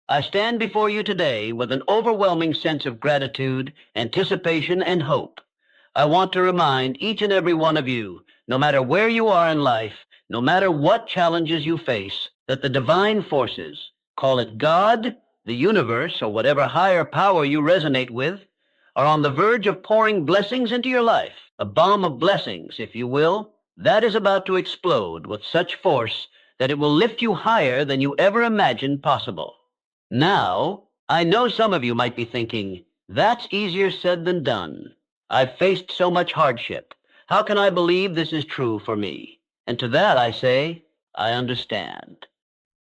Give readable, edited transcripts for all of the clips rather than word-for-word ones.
I stand before you today with an overwhelming sense of gratitude, anticipation, and hope. I want to remind each and every one of you, no matter where you are in life, no matter what challenges you face, that the divine forces, call it God, the universe, or whatever higher power you resonate with, are on the verge of pouring blessings into your life, a bomb of blessings, if you will, that is about to explode with such force that it will lift you higher than you ever imagined possible. Now, I know some of you might be thinking, that's easier said than done. I've faced so much hardship. How can I believe this is true for me? And to that I say, I understand.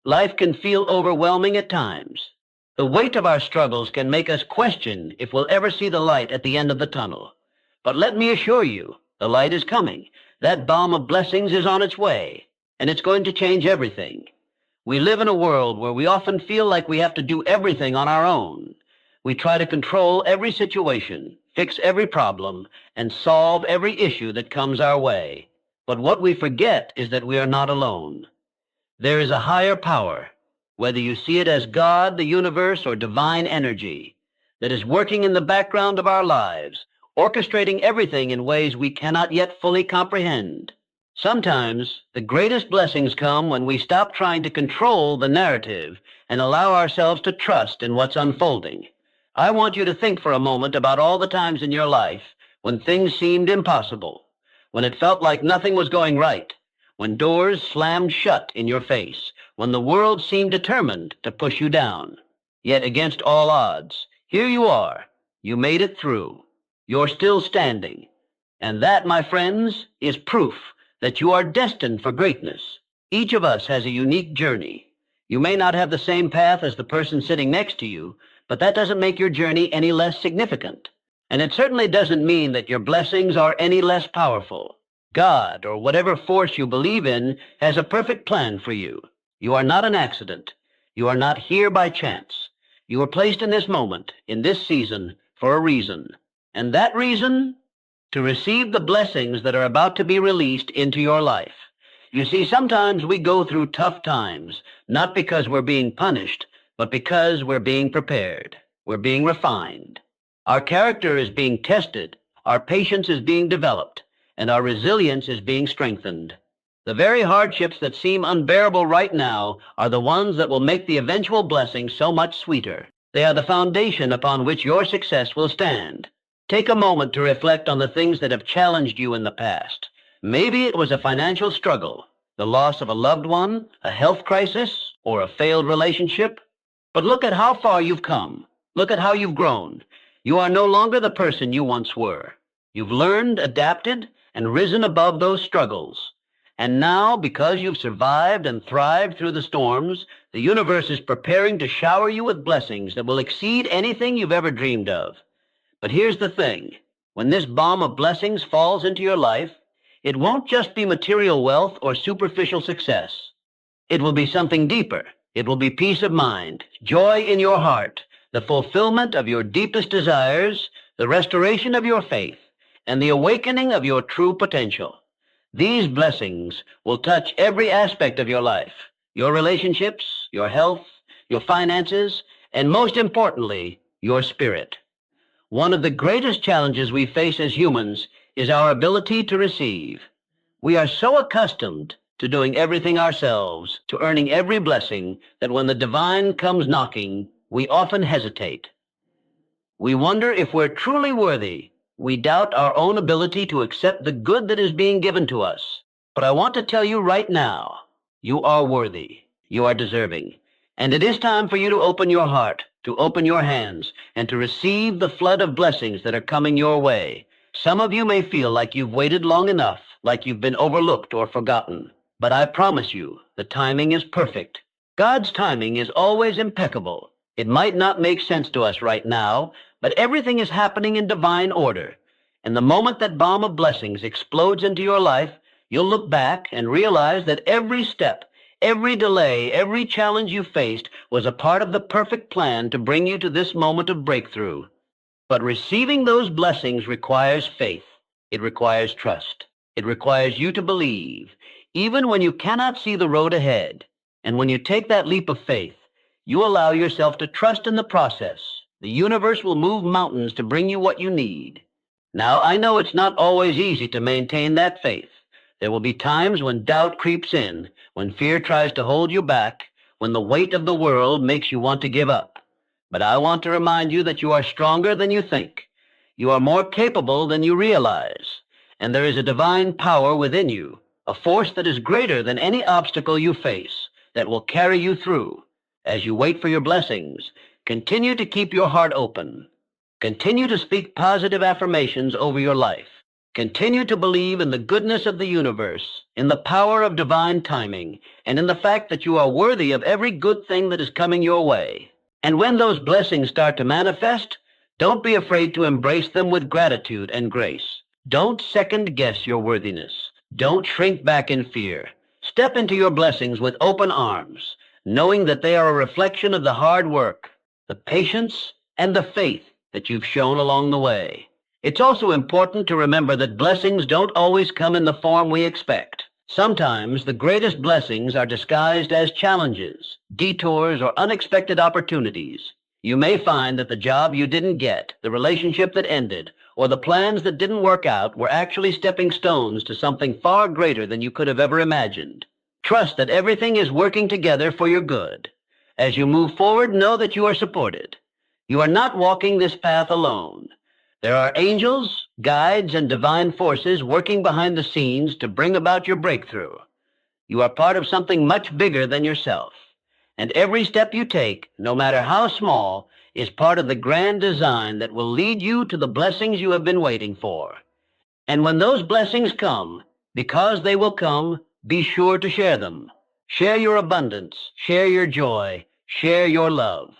Life can feel overwhelming at times. The weight of our struggles can make us question if we'll ever see the light at the end of the tunnel. But let me assure you, the light is coming. That bomb of blessings is on its way, and it's going to change everything. We live in a world where we often feel like we have to do everything on our own. We try to control every situation, fix every problem, and solve every issue that comes our way. But what we forget is that we are not alone. There is a higher power, whether you see it as God, the universe, or divine energy, that is working in the background of our lives, orchestrating everything in ways we cannot yet fully comprehend. Sometimes the greatest blessings come when we stop trying to control the narrative and allow ourselves to trust in what's unfolding. I want you to think for a moment about all the times in your life when things seemed impossible, when it felt like nothing was going right, when doors slammed shut in your face, when the world seemed determined to push you down. Yet against all odds, here you are. You made it through. You're still standing. And that, my friends, is proof that you are destined for greatness. Each of us has a unique journey. You may not have the same path as the person sitting next to you, but that doesn't make your journey any less significant. And it certainly doesn't mean that your blessings are any less powerful. God, or whatever force you believe in, has a perfect plan for you. You are not an accident. You are not here by chance. You were placed in this moment, in this season, for a reason. And that reason? To receive the blessings that are about to be released into your life. You see, sometimes we go through tough times, not because we're being punished, but because we're being prepared. We're being refined. Our character is being tested. Our patience is being developed. And our resilience is being strengthened. The very hardships that seem unbearable right now are the ones that will make the eventual blessing so much sweeter. They are the foundation upon which your success will stand. Take a moment to reflect on the things that have challenged you in the past. Maybe it was a financial struggle, the loss of a loved one, a health crisis, or a failed relationship. But look at how far you've come. Look at how you've grown. You are no longer the person you once were. You've learned, adapted, and risen above those struggles. And now, because you've survived and thrived through the storms, the universe is preparing to shower you with blessings that will exceed anything you've ever dreamed of. But here's the thing. When this bomb of blessings falls into your life, it won't just be material wealth or superficial success. It will be something deeper. It will be peace of mind, joy in your heart, the fulfillment of your deepest desires, the restoration of your faith, and the awakening of your true potential. These blessings will touch every aspect of your life, your relationships, your health, your finances, and most importantly, your spirit. One of the greatest challenges we face as humans is our ability to receive. We are so accustomed to doing everything ourselves, to earning every blessing, that when the divine comes knocking, we often hesitate. We wonder if we're truly worthy. We doubt our own ability to accept the good that is being given to us. But I want to tell you right now, you are worthy. You are deserving. And it is time for you to open your heart, to open your hands, and to receive the flood of blessings that are coming your way. Some of you may feel like you've waited long enough, like you've been overlooked or forgotten. But I promise you, the timing is perfect. God's timing is always impeccable. It might not make sense to us right now, but everything is happening in divine order. And the moment that bomb of blessings explodes into your life, you'll look back and realize that every step, every delay, every challenge you faced was a part of the perfect plan to bring you to this moment of breakthrough. But receiving those blessings requires faith. It requires trust. It requires you to believe, even when you cannot see the road ahead. And when you take that leap of faith, you allow yourself to trust in the process. The universe will move mountains to bring you what you need. Now, I know it's not always easy to maintain that faith. There will be times when doubt creeps in, when fear tries to hold you back, when the weight of the world makes you want to give up. But I want to remind you that you are stronger than you think. You are more capable than you realize. And there is a divine power within you, a force that is greater than any obstacle you face, that will carry you through. As you wait for your blessings, continue to keep your heart open. Continue to speak positive affirmations over your life. Continue to believe in the goodness of the universe, in the power of divine timing, and in the fact that you are worthy of every good thing that is coming your way. And when those blessings start to manifest, don't be afraid to embrace them with gratitude and grace. Don't second-guess your worthiness. Don't shrink back in fear. Step into your blessings with open arms, knowing that they are a reflection of the hard work, the patience, and the faith that you've shown along the way. It's also important to remember that blessings don't always come in the form we expect. Sometimes the greatest blessings are disguised as challenges, detours, or unexpected opportunities. You may find that the job you didn't get, the relationship that ended, or the plans that didn't work out were actually stepping stones to something far greater than you could have ever imagined. Trust that everything is working together for your good. As you move forward, know that you are supported. You are not walking this path alone. There are angels, guides, and divine forces working behind the scenes to bring about your breakthrough. You are part of something much bigger than yourself. And every step you take, no matter how small, is part of the grand design that will lead you to the blessings you have been waiting for. And when those blessings come, because they will come, be sure to share them. Share your abundance, share your joy, share your love.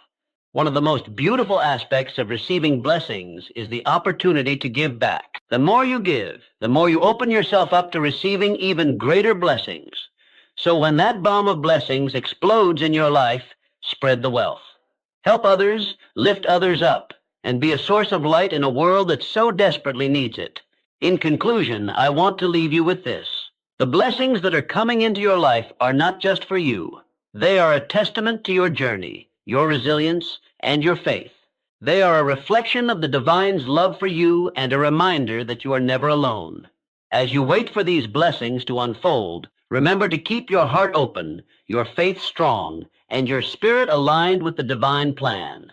One of the most beautiful aspects of receiving blessings is the opportunity to give back. The more you give, the more you open yourself up to receiving even greater blessings. So when that bomb of blessings explodes in your life, spread the wealth. Help others, lift others up, and be a source of light in a world that so desperately needs it. In conclusion, I want to leave you with this. The blessings that are coming into your life are not just for you. They are a testament to your journey, your resilience, and your faith. They are a reflection of the divine's love for you and a reminder that you are never alone. As you wait for these blessings to unfold, remember to keep your heart open, your faith strong, and your spirit aligned with the divine plan.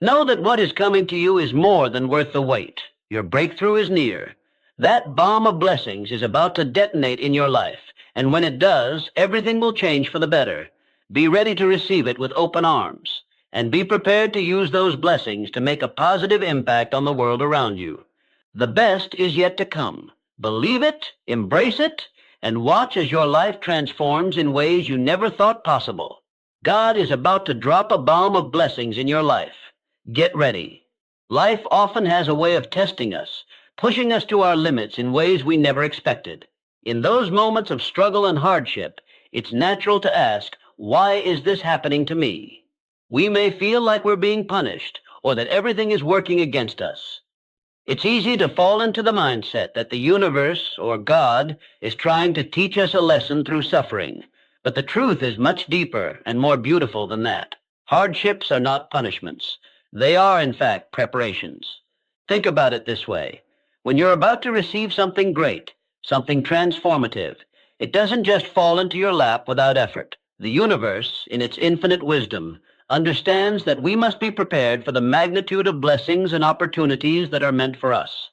Know that what is coming to you is more than worth the wait. Your breakthrough is near. That bomb of blessings is about to detonate in your life, and when it does, everything will change for the better. Be ready to receive it with open arms, and be prepared to use those blessings to make a positive impact on the world around you. The best is yet to come. Believe it, embrace it, and watch as your life transforms in ways you never thought possible. God is about to drop a bomb of blessings in your life. Get ready. Life often has a way of testing us, pushing us to our limits in ways we never expected. In those moments of struggle and hardship, it's natural to ask, why is this happening to me? We may feel like we're being punished, or that everything is working against us. It's easy to fall into the mindset that the universe, or God, is trying to teach us a lesson through suffering. But the truth is much deeper and more beautiful than that. Hardships are not punishments. They are, in fact, preparations. Think about it this way. When you're about to receive something great, something transformative, it doesn't just fall into your lap without effort. The universe, in its infinite wisdom, understands that we must be prepared for the magnitude of blessings and opportunities that are meant for us.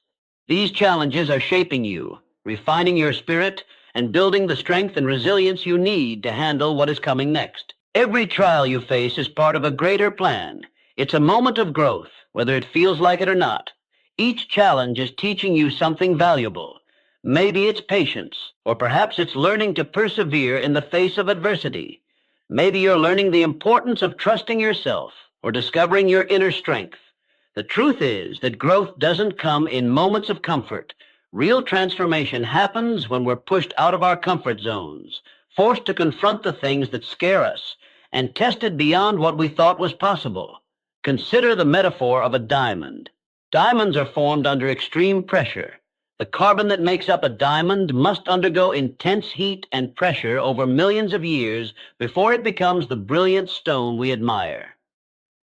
These challenges are shaping you, refining your spirit, and building the strength and resilience you need to handle what is coming next. Every trial you face is part of a greater plan. It's a moment of growth, whether it feels like it or not. Each challenge is teaching you something valuable. Maybe it's patience, or perhaps it's learning to persevere in the face of adversity. Maybe you're learning the importance of trusting yourself or discovering your inner strength. The truth is that growth doesn't come in moments of comfort. Real transformation happens when we're pushed out of our comfort zones, forced to confront the things that scare us, and tested beyond what we thought was possible. Consider the metaphor of a diamond. Diamonds are formed under extreme pressure. The carbon that makes up a diamond must undergo intense heat and pressure over millions of years before it becomes the brilliant stone we admire.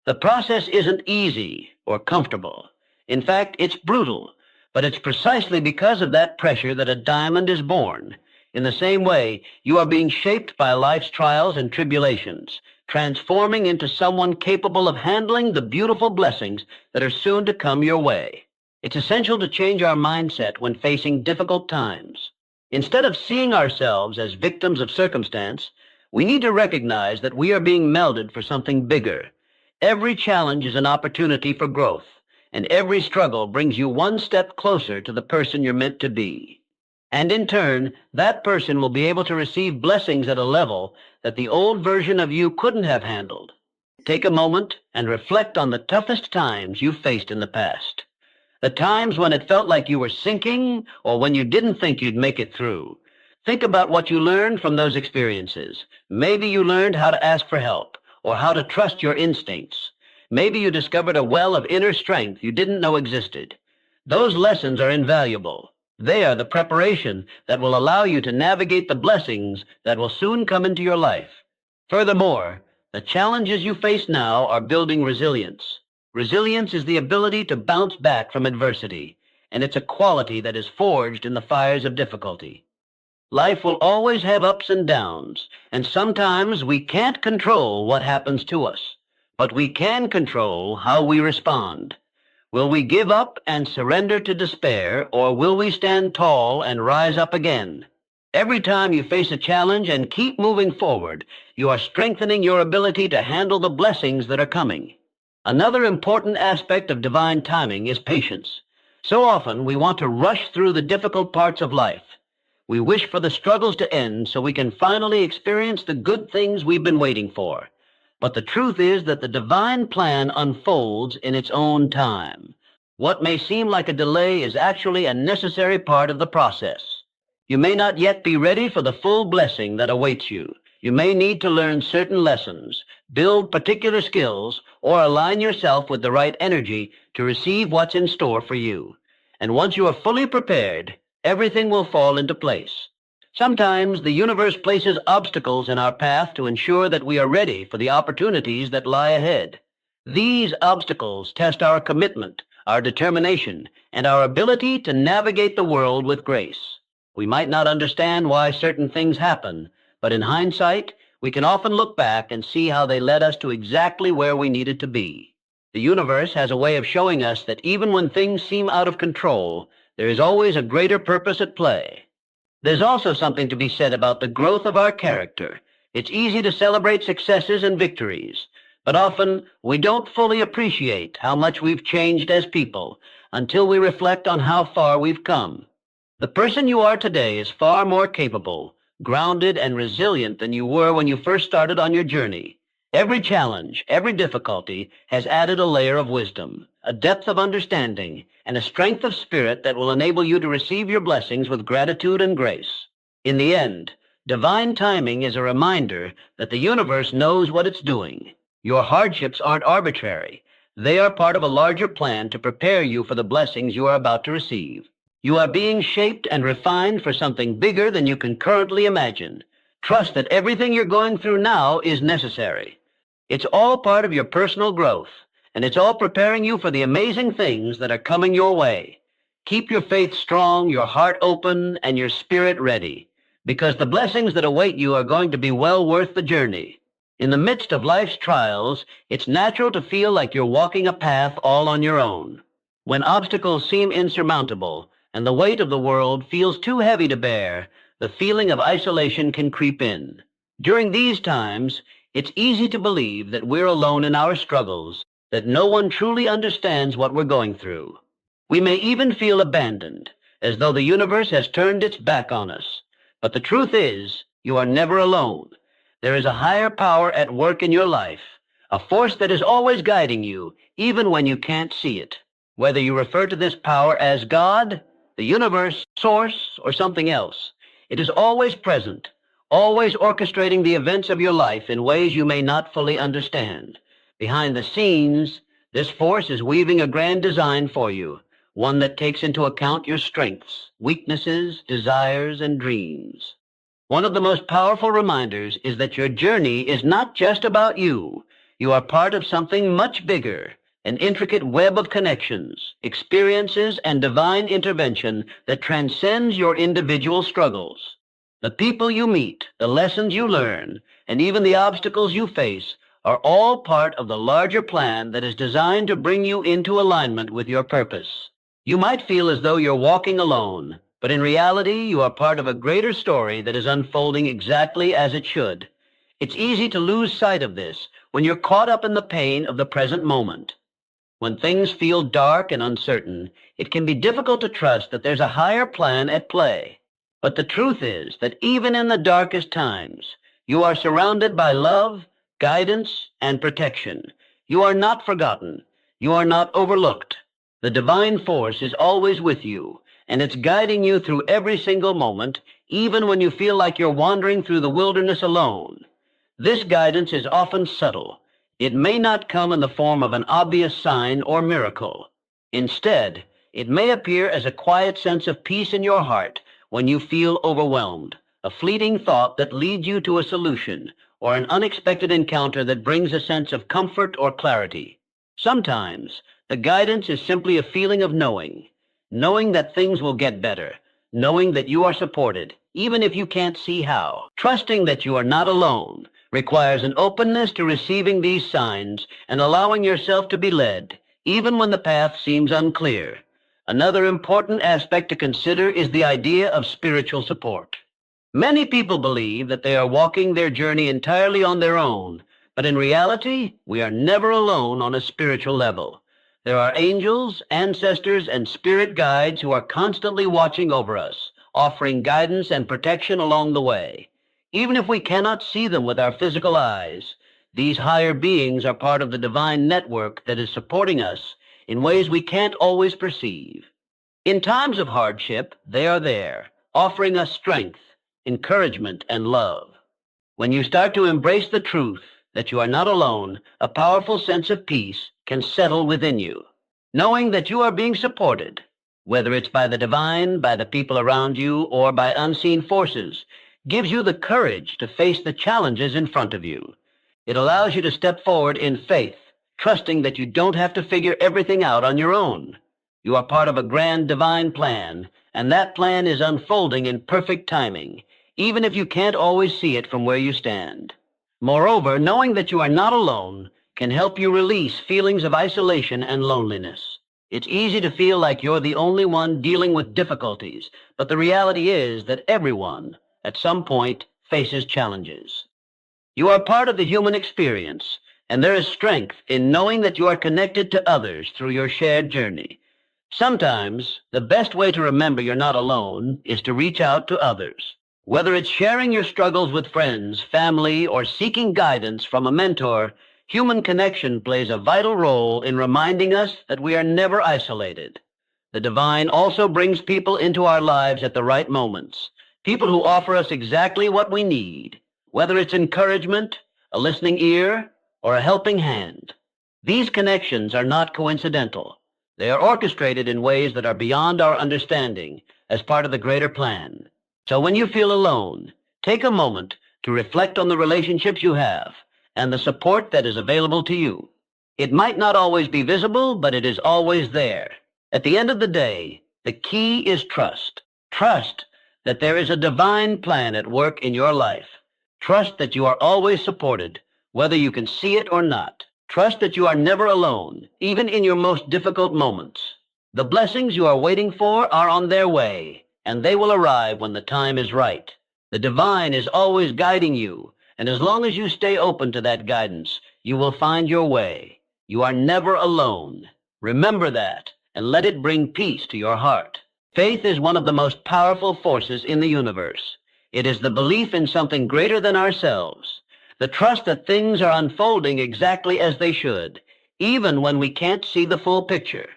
The process isn't easy or comfortable. In fact, it's brutal, but it's precisely because of that pressure that a diamond is born. In the same way, you are being shaped by life's trials and tribulations, transforming into someone capable of handling the beautiful blessings that are soon to come your way. It's essential to change our mindset when facing difficult times. Instead of seeing ourselves as victims of circumstance, we need to recognize that we are being melded for something bigger. Every challenge is an opportunity for growth, and every struggle brings you one step closer to the person you're meant to be. And in turn, that person will be able to receive blessings at a level that the old version of you couldn't have handled. Take a moment and reflect on the toughest times you've faced in the past. The times when it felt like you were sinking or when you didn't think you'd make it through. Think about what you learned from those experiences. Maybe you learned how to ask for help or how to trust your instincts. Maybe you discovered a well of inner strength you didn't know existed. Those lessons are invaluable. They are the preparation that will allow you to navigate the blessings that will soon come into your life. Furthermore, the challenges you face now are building resilience. Resilience is the ability to bounce back from adversity, and it's a quality that is forged in the fires of difficulty. Life will always have ups and downs, and sometimes we can't control what happens to us, but we can control how we respond. Will we give up and surrender to despair, or will we stand tall and rise up again? Every time you face a challenge and keep moving forward, you are strengthening your ability to handle the blessings that are coming. Another important aspect of divine timing is patience. So often we want to rush through the difficult parts of life. We wish for the struggles to end so we can finally experience the good things we've been waiting for. But the truth is that the divine plan unfolds in its own time. What may seem like a delay is actually a necessary part of the process. You may not yet be ready for the full blessing that awaits you. You may need to learn certain lessons, build particular skills, or align yourself with the right energy to receive what's in store for you. And once you are fully prepared, everything will fall into place. Sometimes the universe places obstacles in our path to ensure that we are ready for the opportunities that lie ahead. These obstacles test our commitment, our determination, and our ability to navigate the world with grace. We might not understand why certain things happen, but in hindsight, we can often look back and see how they led us to exactly where we needed to be. The universe has a way of showing us that even when things seem out of control, there is always a greater purpose at play. There's also something to be said about the growth of our character. It's easy to celebrate successes and victories, but often we don't fully appreciate how much we've changed as people until we reflect on how far we've come. The person you are today is far more capable, grounded, and resilient than you were when you first started on your journey. Every challenge, every difficulty has added a layer of wisdom, a depth of understanding, and a strength of spirit that will enable you to receive your blessings with gratitude and grace. In the end, divine timing is a reminder that the universe knows what it's doing. Your hardships aren't arbitrary. They are part of a larger plan to prepare you for the blessings you are about to receive. You are being shaped and refined for something bigger than you can currently imagine. Trust that everything you're going through now is necessary. It's all part of your personal growth, and it's all preparing you for the amazing things that are coming your way. Keep your faith strong, your heart open, and your spirit ready, because the blessings that await you are going to be well worth the journey. In the midst of life's trials, it's natural to feel like you're walking a path all on your own. When obstacles seem insurmountable, and the weight of the world feels too heavy to bear, the feeling of isolation can creep in. During these times, it's easy to believe that we're alone in our struggles, that no one truly understands what we're going through. We may even feel abandoned, as though the universe has turned its back on us. But the truth is, you are never alone. There is a higher power at work in your life, a force that is always guiding you, even when you can't see it. Whether you refer to this power as God, the universe, source, or something else, it is always present, always orchestrating the events of your life in ways you may not fully understand. Behind the scenes, this force is weaving a grand design for you, one that takes into account your strengths, weaknesses, desires, and dreams. One of the most powerful reminders is that your journey is not just about you. You are part of something much bigger, an intricate web of connections, experiences, and divine intervention that transcends your individual struggles. The people you meet, the lessons you learn, and even the obstacles you face are all part of the larger plan that is designed to bring you into alignment with your purpose. You might feel as though you're walking alone, but in reality, you are part of a greater story that is unfolding exactly as it should. It's easy to lose sight of this when you're caught up in the pain of the present moment. When things feel dark and uncertain, it can be difficult to trust that there's a higher plan at play. But the truth is that even in the darkest times, you are surrounded by love, guidance, and protection. You are not forgotten. You are not overlooked. The divine force is always with you, and it's guiding you through every single moment, even when you feel like you're wandering through the wilderness alone. This guidance is often subtle. It may not come in the form of an obvious sign or miracle. Instead, it may appear as a quiet sense of peace in your heart when you feel overwhelmed, a fleeting thought that leads you to a solution, or an unexpected encounter that brings a sense of comfort or clarity. Sometimes, the guidance is simply a feeling of knowing that things will get better, knowing that you are supported, even if you can't see how. Trusting that you are not alone requires an openness to receiving these signs and allowing yourself to be led, even when the path seems unclear. Another important aspect to consider is the idea of spiritual support. Many people believe that they are walking their journey entirely on their own, but in reality, we are never alone on a spiritual level. There are angels, ancestors, and spirit guides who are constantly watching over us, offering guidance and protection along the way. Even if we cannot see them with our physical eyes, these higher beings are part of the divine network that is supporting us in ways we can't always perceive. In times of hardship, they are there, offering us strength, encouragement, and love. When you start to embrace the truth that you are not alone, a powerful sense of peace can settle within you. Knowing that you are being supported, whether it's by the divine, by the people around you, or by unseen forces, gives you the courage to face the challenges in front of you. It allows you to step forward in faith, trusting that you don't have to figure everything out on your own. You are part of a grand divine plan, and that plan is unfolding in perfect timing, even if you can't always see it from where you stand. Moreover, knowing that you are not alone can help you release feelings of isolation and loneliness. It's easy to feel like you're the only one dealing with difficulties, but the reality is that everyone, at some point, faces challenges. You are part of the human experience, and there is strength in knowing that you are connected to others through your shared journey. Sometimes, the best way to remember you're not alone is to reach out to others. Whether it's sharing your struggles with friends, family, or seeking guidance from a mentor, human connection plays a vital role in reminding us that we are never isolated. The divine also brings people into our lives at the right moments, people who offer us exactly what we need, whether it's encouragement, a listening ear, or a helping hand. These connections are not coincidental. They are orchestrated in ways that are beyond our understanding as part of the greater plan. So when you feel alone, take a moment to reflect on the relationships you have and the support that is available to you. It might not always be visible, but it is always there. At the end of the day, the key is trust. Trust that there is a divine plan at work in your life. Trust that you are always supported, whether you can see it or not. Trust that you are never alone, even in your most difficult moments. The blessings you are waiting for are on their way, and they will arrive when the time is right. The divine is always guiding you, and as long as you stay open to that guidance, you will find your way. You are never alone. Remember that, and let it bring peace to your heart. Faith is one of the most powerful forces in the universe. It is the belief in something greater than ourselves, the trust that things are unfolding exactly as they should, even when we can't see the full picture.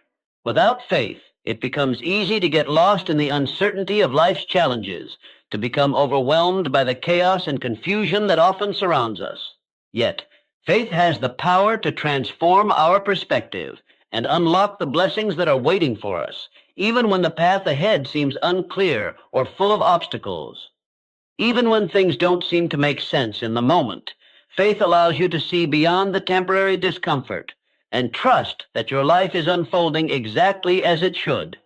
Without faith, it becomes easy to get lost in the uncertainty of life's challenges, to become overwhelmed by the chaos and confusion that often surrounds us. Yet, faith has the power to transform our perspective and unlock the blessings that are waiting for us, even when the path ahead seems unclear or full of obstacles. Even when things don't seem to make sense in the moment, faith allows you to see beyond the temporary discomfort and trust that your life is unfolding exactly as it should.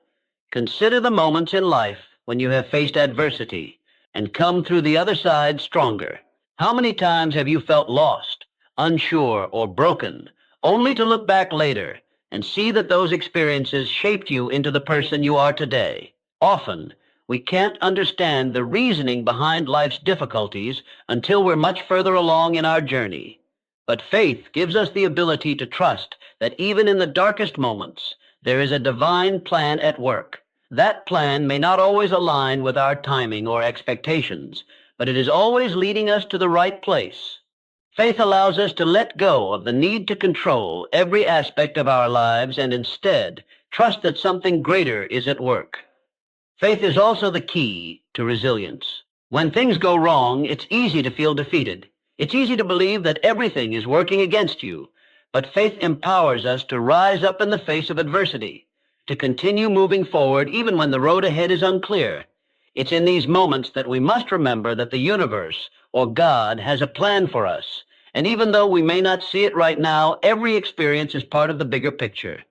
Consider the moments in life when you have faced adversity and come through the other side stronger. How many times have you felt lost, unsure, or broken, only to look back later and see that those experiences shaped you into the person you are today? Often, we can't understand the reasoning behind life's difficulties until we're much further along in our journey. But faith gives us the ability to trust that even in the darkest moments, there is a divine plan at work. That plan may not always align with our timing or expectations, but it is always leading us to the right place. Faith allows us to let go of the need to control every aspect of our lives and instead trust that something greater is at work. Faith is also the key to resilience. When things go wrong, it's easy to feel defeated. It's easy to believe that everything is working against you, but faith empowers us to rise up in the face of adversity, to continue moving forward even when the road ahead is unclear. It's in these moments that we must remember that the universe, or God, has a plan for us, and even though we may not see it right now, every experience is part of the bigger picture.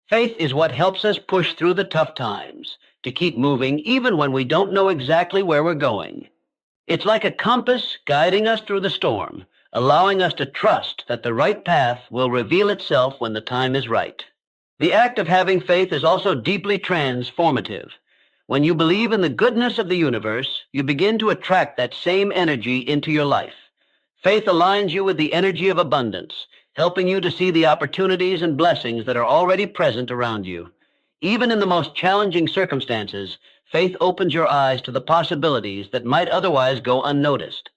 Faith is what helps us push through the tough times, to keep moving even when we don't know exactly where we're going. It's like a compass guiding us through the storm, allowing us to trust that the right path will reveal itself when the time is right. The act of having faith is also deeply transformative. When you believe in the goodness of the universe, you begin to attract that same energy into your life. Faith aligns you with the energy of abundance, helping you to see the opportunities and blessings that are already present around you. Even in the most challenging circumstances, faith opens your eyes to the possibilities that might otherwise go unnoticed.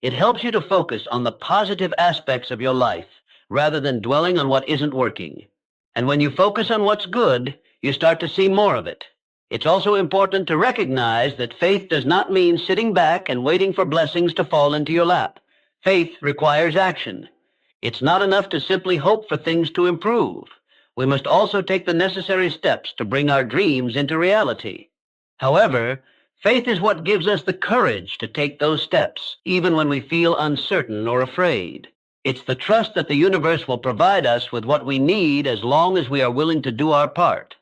It helps you to focus on the positive aspects of your life rather than dwelling on what isn't working. And when you focus on what's good, you start to see more of it. It's also important to recognize that faith does not mean sitting back and waiting for blessings to fall into your lap. Faith requires action. It's not enough to simply hope for things to improve. We must also take the necessary steps to bring our dreams into reality. However, faith is what gives us the courage to take those steps, even when we feel uncertain or afraid. It's the trust that the universe will provide us with what we need as long as we are willing to do our part.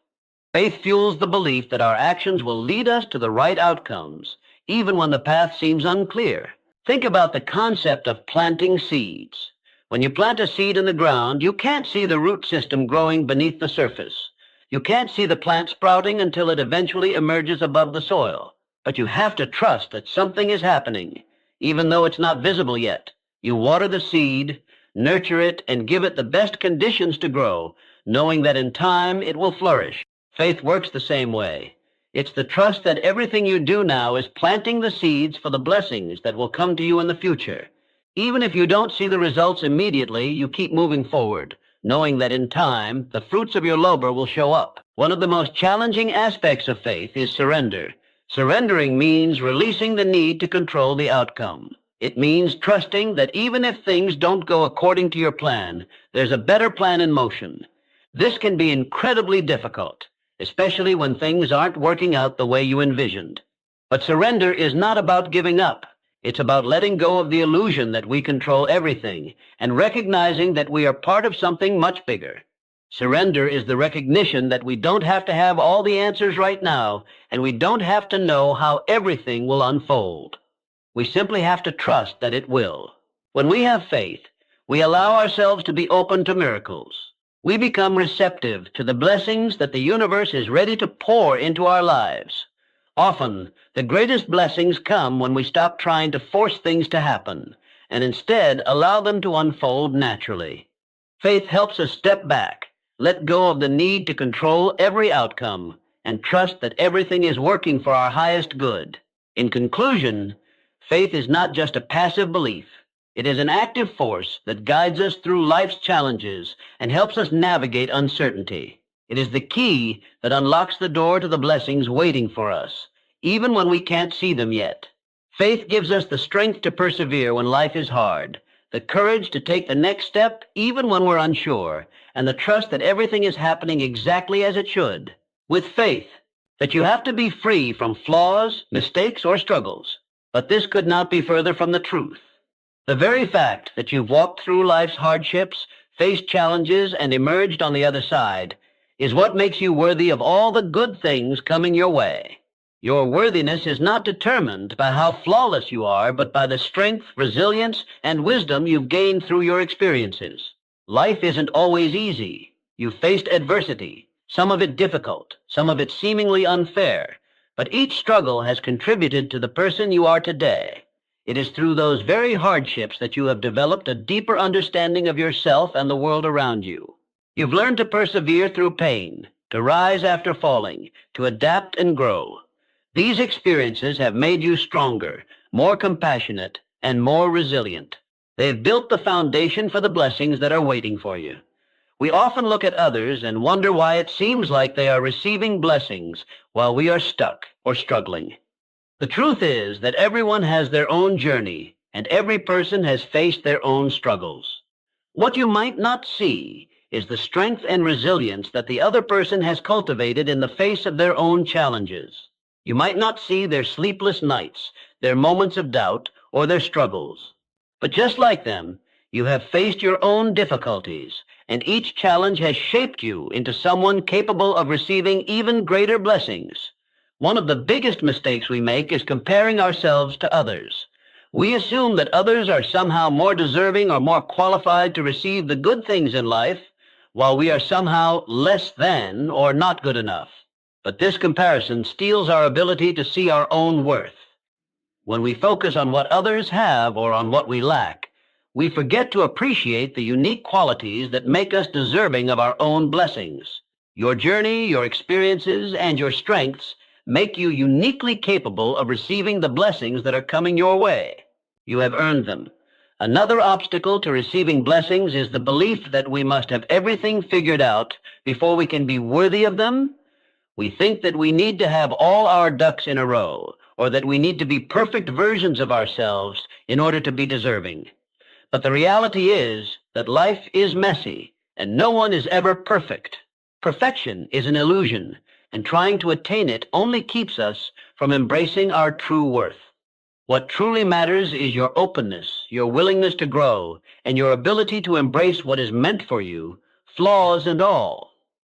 Faith fuels the belief that our actions will lead us to the right outcomes, even when the path seems unclear. Think about the concept of planting seeds. When you plant a seed in the ground, you can't see the root system growing beneath the surface. You can't see the plant sprouting until it eventually emerges above the soil. But you have to trust that something is happening, even though it's not visible yet. You water the seed, nurture it, and give it the best conditions to grow, knowing that in time it will flourish. Faith works the same way. It's the trust that everything you do now is planting the seeds for the blessings that will come to you in the future. Even if you don't see the results immediately, you keep moving forward, knowing that in time, the fruits of your labor will show up. One of the most challenging aspects of faith is surrender. Surrendering means releasing the need to control the outcome. It means trusting that even if things don't go according to your plan, there's a better plan in motion. This can be incredibly difficult, especially when things aren't working out the way you envisioned. But surrender is not about giving up. It's about letting go of the illusion that we control everything and recognizing that we are part of something much bigger. Surrender is the recognition that we don't have to have all the answers right now, and we don't have to know how everything will unfold. We simply have to trust that it will. When we have faith, we allow ourselves to be open to miracles. We become receptive to the blessings that the universe is ready to pour into our lives. Often, the greatest blessings come when we stop trying to force things to happen and instead allow them to unfold naturally. Faith helps us step back, let go of the need to control every outcome, and trust that everything is working for our highest good. In conclusion, faith is not just a passive belief. It is an active force that guides us through life's challenges and helps us navigate uncertainty. It is the key that unlocks the door to the blessings waiting for us, even when we can't see them yet. Faith gives us the strength to persevere when life is hard, the courage to take the next step even when we're unsure, and the trust that everything is happening exactly as it should, with faith that you have to be free from flaws, mistakes, or struggles. But this could not be further from the truth. The very fact that you've walked through life's hardships, faced challenges, and emerged on the other side is what makes you worthy of all the good things coming your way. Your worthiness is not determined by how flawless you are, but by the strength, resilience, and wisdom you've gained through your experiences. Life isn't always easy. You've faced adversity, some of it difficult, some of it seemingly unfair, but each struggle has contributed to the person you are today. It is through those very hardships that you have developed a deeper understanding of yourself and the world around you. You've learned to persevere through pain, to rise after falling, to adapt and grow. These experiences have made you stronger, more compassionate, and more resilient. They've built the foundation for the blessings that are waiting for you. We often look at others and wonder why it seems like they are receiving blessings while we are stuck or struggling. The truth is that everyone has their own journey, and every person has faced their own struggles. What you might not see is the strength and resilience that the other person has cultivated in the face of their own challenges. You might not see their sleepless nights, their moments of doubt, or their struggles. But just like them, you have faced your own difficulties, and each challenge has shaped you into someone capable of receiving even greater blessings. One of the biggest mistakes we make is comparing ourselves to others. We assume that others are somehow more deserving or more qualified to receive the good things in life, while we are somehow less than or not good enough. But this comparison steals our ability to see our own worth. When we focus on what others have or on what we lack, we forget to appreciate the unique qualities that make us deserving of our own blessings. Your journey, your experiences, and your strengths make you uniquely capable of receiving the blessings that are coming your way. You have earned them. Another obstacle to receiving blessings is the belief that we must have everything figured out before we can be worthy of them. We think that we need to have all our ducks in a row, or that we need to be perfect versions of ourselves in order to be deserving. But the reality is that life is messy, and no one is ever perfect. Perfection is an illusion, and trying to attain it only keeps us from embracing our true worth. What truly matters is your openness, your willingness to grow, and your ability to embrace what is meant for you, flaws and all.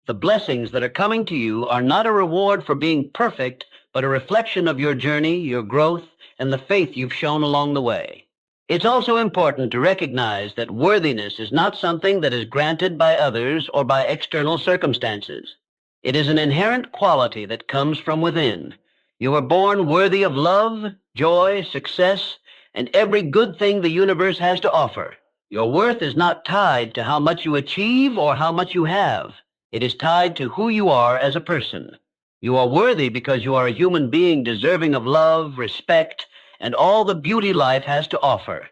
The blessings that are coming to you are not a reward for being perfect, but a reflection of your journey, your growth, and the faith you've shown along the way. It's also important to recognize that worthiness is not something that is granted by others or by external circumstances. It is an inherent quality that comes from within. You are born worthy of love, joy, success, and every good thing the universe has to offer. Your worth is not tied to how much you achieve or how much you have. It is tied to who you are as a person. You are worthy because you are a human being deserving of love, respect, and all the beauty life has to offer.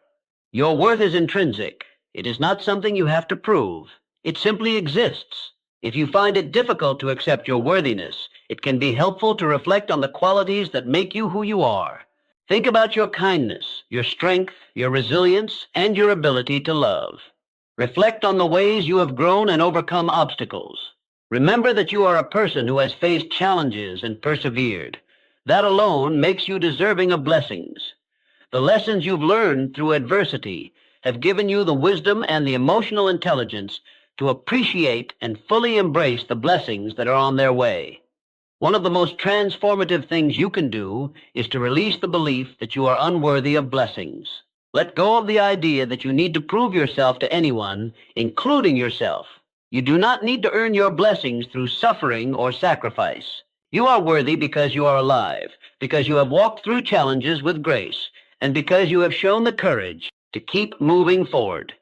Your worth is intrinsic. It is not something you have to prove. It simply exists. If you find it difficult to accept your worthiness, it can be helpful to reflect on the qualities that make you who you are. Think about your kindness, your strength, your resilience, and your ability to love. Reflect on the ways you have grown and overcome obstacles. Remember that you are a person who has faced challenges and persevered. That alone makes you deserving of blessings. The lessons you've learned through adversity have given you the wisdom and the emotional intelligence to appreciate and fully embrace the blessings that are on their way. One of the most transformative things you can do is to release the belief that you are unworthy of blessings. Let go of the idea that you need to prove yourself to anyone, including yourself. You do not need to earn your blessings through suffering or sacrifice. You are worthy because you are alive, because you have walked through challenges with grace, and because you have shown the courage to keep moving forward.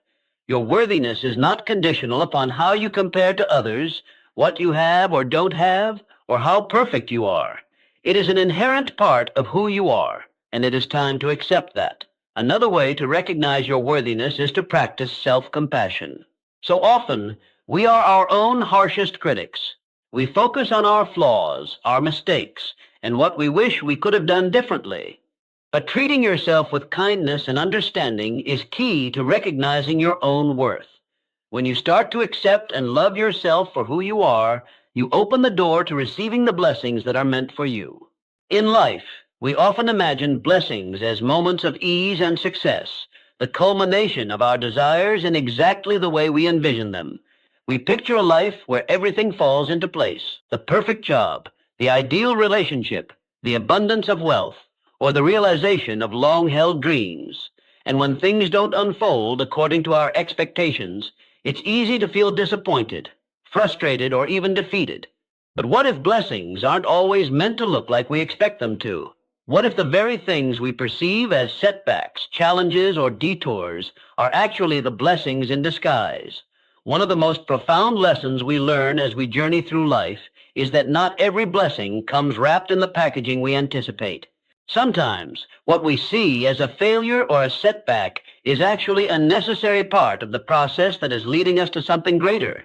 Your worthiness is not conditional upon how you compare to others, what you have or don't have, or how perfect you are. It is an inherent part of who you are, and it is time to accept that. Another way to recognize your worthiness is to practice self-compassion. So often, we are our own harshest critics. We focus on our flaws, our mistakes, and what we wish we could have done differently. But treating yourself with kindness and understanding is key to recognizing your own worth. When you start to accept and love yourself for who you are, you open the door to receiving the blessings that are meant for you. In life, we often imagine blessings as moments of ease and success, the culmination of our desires in exactly the way we envision them. We picture a life where everything falls into place, the perfect job, the ideal relationship, the abundance of wealth, or the realization of long-held dreams. And when things don't unfold according to our expectations, it's easy to feel disappointed, frustrated, or even defeated. But what if blessings aren't always meant to look like we expect them to? What if the very things we perceive as setbacks, challenges, or detours are actually the blessings in disguise? One of the most profound lessons we learn as we journey through life is that not every blessing comes wrapped in the packaging we anticipate. Sometimes what we see as a failure or a setback is actually a necessary part of the process that is leading us to something greater.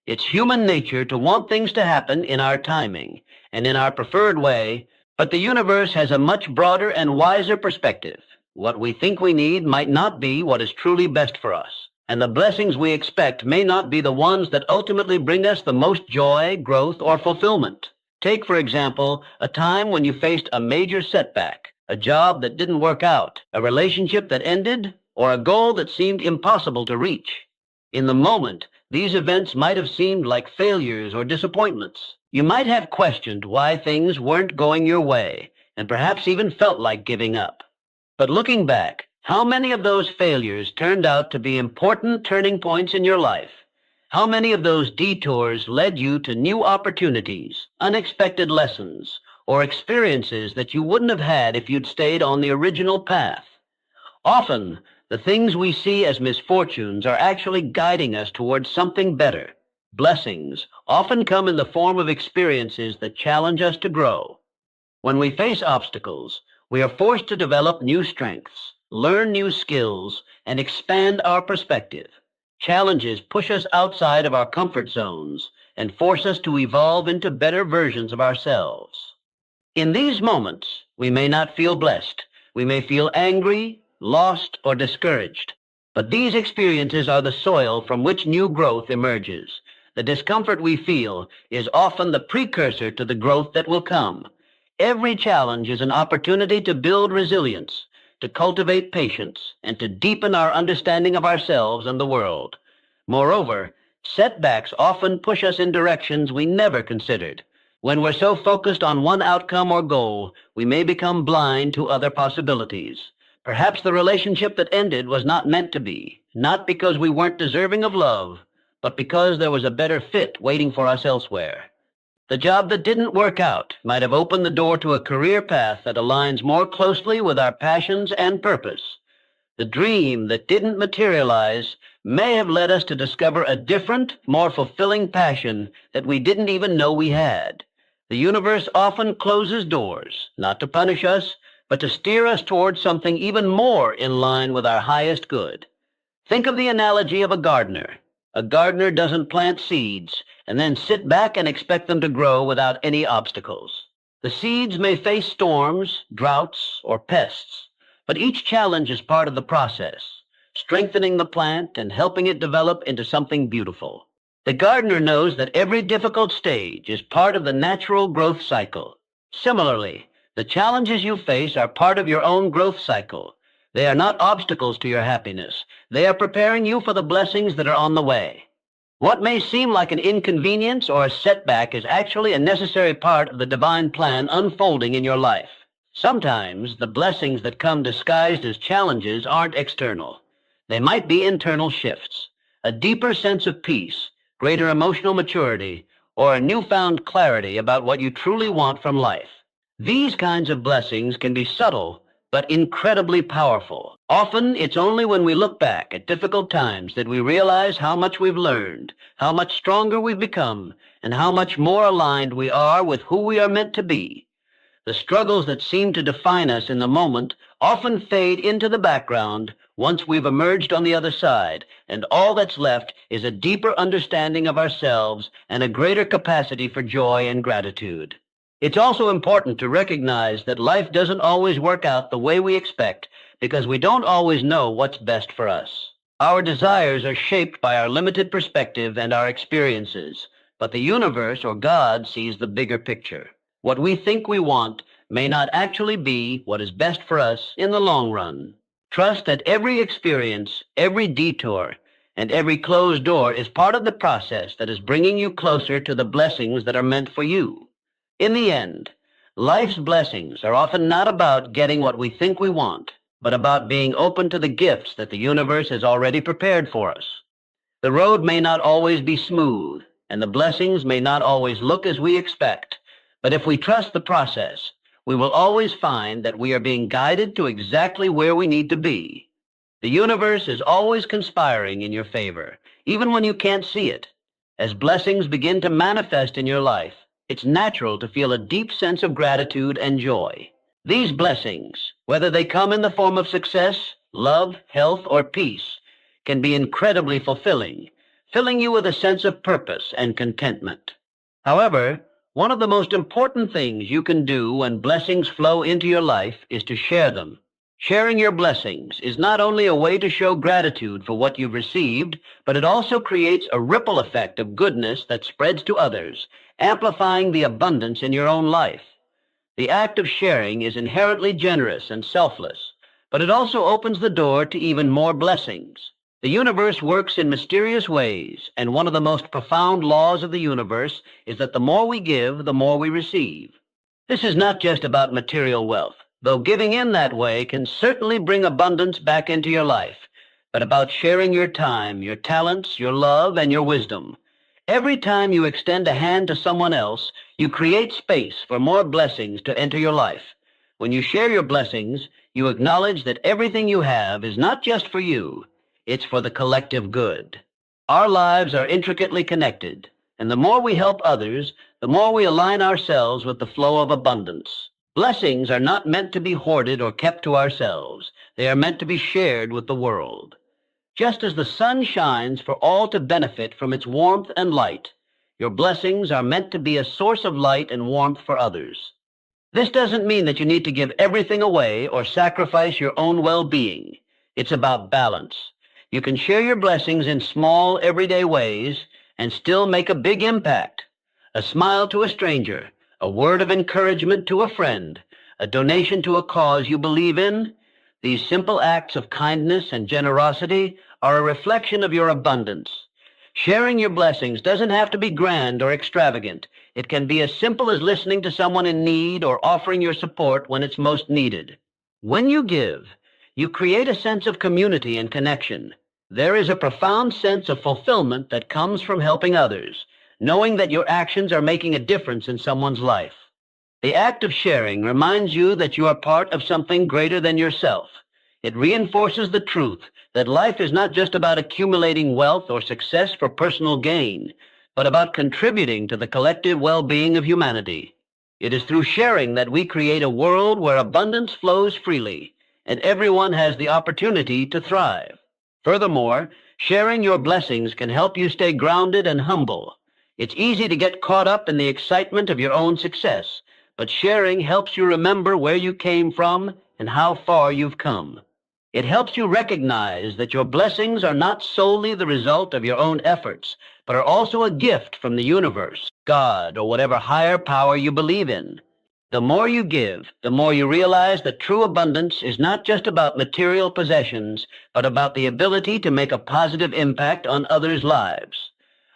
It's human nature to want things to happen in our timing and in our preferred way, but the universe has a much broader and wiser perspective. What we think we need might not be what is truly best for us, and the blessings we expect may not be the ones that ultimately bring us the most joy, growth, or fulfillment. Take, for example, a time when you faced a major setback, a job that didn't work out, a relationship that ended, or a goal that seemed impossible to reach. In the moment, these events might have seemed like failures or disappointments. You might have questioned why things weren't going your way, and perhaps even felt like giving up. But looking back, how many of those failures turned out to be important turning points in your life? How many of those detours led you to new opportunities, unexpected lessons, or experiences that you wouldn't have had if you'd stayed on the original path? Often, the things we see as misfortunes are actually guiding us towards something better. Blessings often come in the form of experiences that challenge us to grow. When we face obstacles, we are forced to develop new strengths, learn new skills, and expand our perspective. Challenges push us outside of our comfort zones and force us to evolve into better versions of ourselves. In these moments, we may not feel blessed. We may feel angry, lost, or discouraged. But these experiences are the soil from which new growth emerges. The discomfort we feel is often the precursor to the growth that will come. Every challenge is an opportunity to build resilience, to cultivate patience, and to deepen our understanding of ourselves and the world. Moreover, setbacks often push us in directions we never considered. When we're so focused on one outcome or goal, we may become blind to other possibilities. Perhaps the relationship that ended was not meant to be, not because we weren't deserving of love, but because there was a better fit waiting for us elsewhere. The job that didn't work out might have opened the door to a career path that aligns more closely with our passions and purpose. The dream that didn't materialize may have led us to discover a different, more fulfilling passion that we didn't even know we had. The universe often closes doors, not to punish us, but to steer us towards something even more in line with our highest good. Think of the analogy of a gardener. A gardener doesn't plant seeds and then sit back and expect them to grow without any obstacles. The seeds may face storms, droughts, or pests, but each challenge is part of the process, strengthening the plant and helping it develop into something beautiful. The gardener knows that every difficult stage is part of the natural growth cycle. Similarly, the challenges you face are part of your own growth cycle. They are not obstacles to your happiness. They are preparing you for the blessings that are on the way. What may seem like an inconvenience or a setback is actually a necessary part of the divine plan unfolding in your life. Sometimes the blessings that come disguised as challenges aren't external. They might be internal shifts, a deeper sense of peace, greater emotional maturity, or a newfound clarity about what you truly want from life. These kinds of blessings can be subtle, but incredibly powerful. Often, it's only when we look back at difficult times that we realize how much we've learned, how much stronger we've become, and how much more aligned we are with who we are meant to be. The struggles that seem to define us in the moment often fade into the background once we've emerged on the other side, and all that's left is a deeper understanding of ourselves and a greater capacity for joy and gratitude. It's also important to recognize that life doesn't always work out the way we expect because we don't always know what's best for us. Our desires are shaped by our limited perspective and our experiences, but the universe or God sees the bigger picture. What we think we want may not actually be what is best for us in the long run. Trust that every experience, every detour, and every closed door is part of the process that is bringing you closer to the blessings that are meant for you. In the end, life's blessings are often not about getting what we think we want, but about being open to the gifts that the universe has already prepared for us. The road may not always be smooth, and the blessings may not always look as we expect, but if we trust the process, we will always find that we are being guided to exactly where we need to be. The universe is always conspiring in your favor, even when you can't see it. As blessings begin to manifest in your life, it's natural to feel a deep sense of gratitude and joy. These blessings, whether they come in the form of success, love, health, or peace, can be incredibly fulfilling, filling you with a sense of purpose and contentment. However, one of the most important things you can do when blessings flow into your life is to share them. Sharing your blessings is not only a way to show gratitude for what you've received, but it also creates a ripple effect of goodness that spreads to others, amplifying the abundance in your own life. The act of sharing is inherently generous and selfless, but it also opens the door to even more blessings. The universe works in mysterious ways, and one of the most profound laws of the universe is that the more we give, the more we receive. This is not just about material wealth, though giving in that way can certainly bring abundance back into your life, but about sharing your time, your talents, your love, and your wisdom. Every time you extend a hand to someone else, you create space for more blessings to enter your life. When you share your blessings, you acknowledge that everything you have is not just for you, it's for the collective good. Our lives are intricately connected, and the more we help others, the more we align ourselves with the flow of abundance. Blessings are not meant to be hoarded or kept to ourselves. They are meant to be shared with the world. Just as the sun shines for all to benefit from its warmth and light, your blessings are meant to be a source of light and warmth for others. This doesn't mean that you need to give everything away or sacrifice your own well-being. It's about balance. You can share your blessings in small, everyday ways and still make a big impact. A smile to a stranger, a word of encouragement to a friend, a donation to a cause you believe in. These simple acts of kindness and generosity are a reflection of your abundance. Sharing your blessings doesn't have to be grand or extravagant. It can be as simple as listening to someone in need or offering your support when it's most needed. When you give, you create a sense of community and connection. There is a profound sense of fulfillment that comes from helping others, knowing that your actions are making a difference in someone's life. The act of sharing reminds you that you are part of something greater than yourself. It reinforces the truth that life is not just about accumulating wealth or success for personal gain, but about contributing to the collective well-being of humanity. It is through sharing that we create a world where abundance flows freely, and everyone has the opportunity to thrive. Furthermore, sharing your blessings can help you stay grounded and humble. It's easy to get caught up in the excitement of your own success, but sharing helps you remember where you came from and how far you've come. It helps you recognize that your blessings are not solely the result of your own efforts, but are also a gift from the universe, God, or whatever higher power you believe in. The more you give, the more you realize that true abundance is not just about material possessions, but about the ability to make a positive impact on others' lives.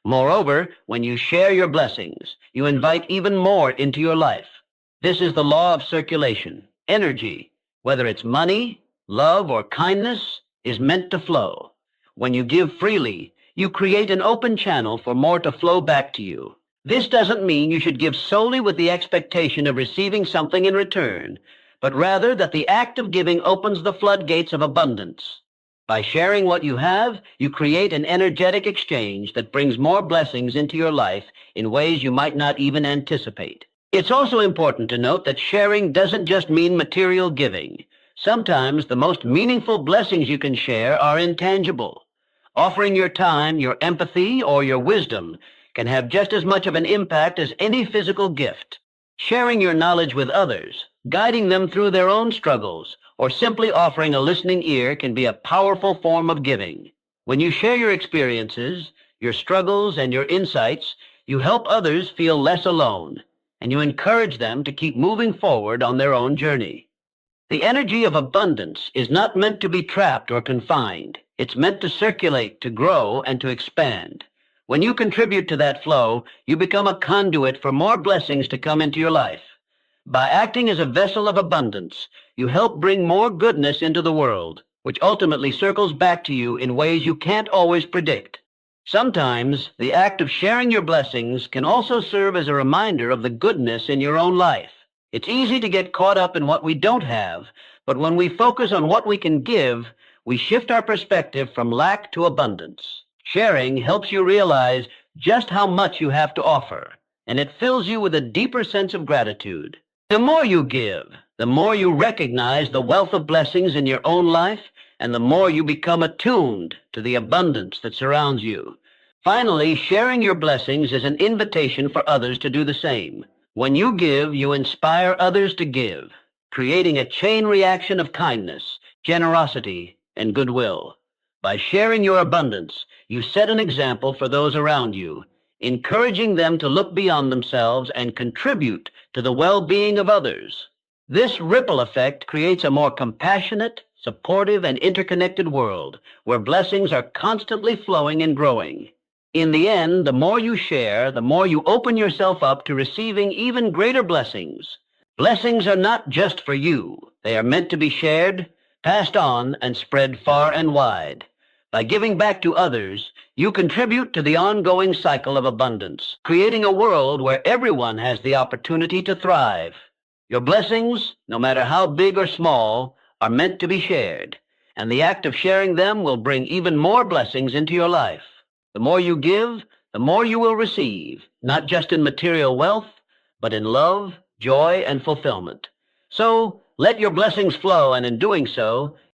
Moreover, when you share your blessings, you invite even more into your life. This is the law of circulation. Energy, whether it's money, love, or kindness, is meant to flow. When you give freely, you create an open channel for more to flow back to you. This doesn't mean you should give solely with the expectation of receiving something in return, but rather that the act of giving opens the floodgates of abundance. By sharing what you have, you create an energetic exchange that brings more blessings into your life in ways you might not even anticipate. It's also important to note that sharing doesn't just mean material giving. Sometimes the most meaningful blessings you can share are intangible. Offering your time, your empathy, or your wisdom can have just as much of an impact as any physical gift. Sharing your knowledge with others, guiding them through their own struggles, or simply offering a listening ear can be a powerful form of giving. When you share your experiences, your struggles, and your insights, you help others feel less alone, and you encourage them to keep moving forward on their own journey. The energy of abundance is not meant to be trapped or confined. It's meant to circulate, to grow, and to expand. When you contribute to that flow, you become a conduit for more blessings to come into your life. By acting as a vessel of abundance, you help bring more goodness into the world, which ultimately circles back to you in ways you can't always predict. Sometimes, the act of sharing your blessings can also serve as a reminder of the goodness in your own life. It's easy to get caught up in what we don't have, but when we focus on what we can give, we shift our perspective from lack to abundance. Sharing helps you realize just how much you have to offer, and it fills you with a deeper sense of gratitude. The more you give, the more you recognize the wealth of blessings in your own life, and the more you become attuned to the abundance that surrounds you. Finally, sharing your blessings is an invitation for others to do the same. When you give, you inspire others to give, creating a chain reaction of kindness, generosity, and goodwill. By sharing your abundance, you set an example for those around you, encouraging them to look beyond themselves and contribute to the well-being of others. This ripple effect creates a more compassionate, supportive, and interconnected world where blessings are constantly flowing and growing. In the end, the more you share, the more you open yourself up to receiving even greater blessings. Blessings are not just for you. They are meant to be shared, passed on, and spread far and wide. By giving back to others, you contribute to the ongoing cycle of abundance, creating a world where everyone has the opportunity to thrive. Your blessings, no matter how big or small, are meant to be shared, and the act of sharing them will bring even more blessings into your life. The more you give, the more you will receive, not just in material wealth, but in love, joy, and fulfillment. So, let your blessings flow, and in doing so,